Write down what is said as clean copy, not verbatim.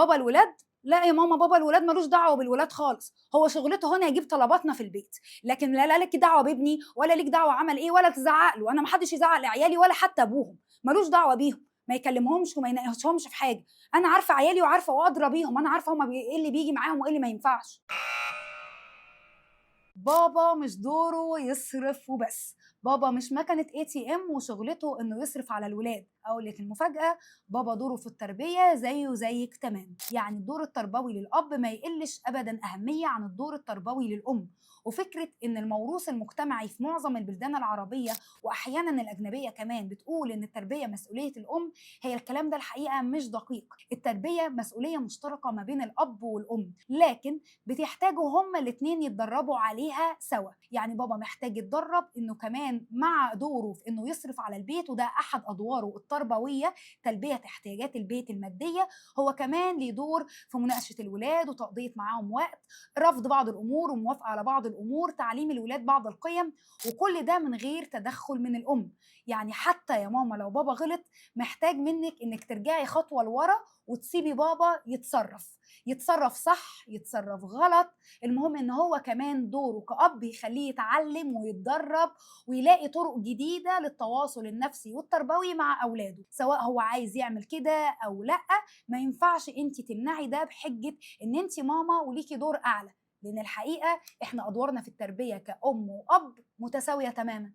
بابا الولاد؟ لا يا ماما، بابا الولاد ملوش دعوه بالولاد خالص، هو شغلته هنا يجيب طلباتنا في البيت، لكن لا لك دعوه بابني ولا ليك دعوه عمل ايه ولا تزعق له. انا ما حدش يزعق لعيالي ولا حتى ابوهم، ملوش دعوه بيهم، ما يكلمهمش وما يناقشهمش في حاجه. انا عارفه عيالي وعارفه وادرى بيهم، انا عارفه هما ايه اللي بيجي معاهم وايه اللي ما ينفعش. بابا مش دوره يصرف وبس، بابا مش مكنة ATM وشغلته انه يصرف على الولاد. اقول لك المفاجأة، بابا دوره في التربية زيه زيك تمام. يعني الدور التربوي للأب ما يقلش أبدا أهمية عن الدور التربوي للأم. وفكرة ان الموروث المجتمعي في معظم البلدان العربية وأحيانا الأجنبية كمان بتقول ان التربية مسؤولية الأم، هي الكلام ده الحقيقة مش دقيق. التربية مسؤولية مشتركة ما بين الأب والأم، لكن بتحتاجوا هما الاتنين يتدربوا عليها سوا. يعني بابا محتاج يتدرب انه كمان مع دوره في انه يصرف على البيت، وده احد ادواره التربويه، تلبيه احتياجات البيت الماديه. هو كمان ليه دور في مناقشه الولاد وتقضيه معاهم وقت، رفض بعض الامور وموافقه على بعض الامور، تعليم الولاد بعض القيم، وكل ده من غير تدخل من الام. يعني حتى يا ماما لو بابا غلط، محتاج منك انك ترجعي خطوه لورا وتسيبي بابا يتصرف صح يتصرف غلط. المهم ان هو كمان دوره كأب يخليه يتعلم ويتدرب ويلاقي طرق جديدة للتواصل النفسي والتربوي مع أولاده، سواء هو عايز يعمل كده أو لأ. ما ينفعش انت تمنعي ده بحجة ان انت ماما وليكي دور أعلى، لأن الحقيقة احنا أدوارنا في التربية كأم وأب متساوية تماما.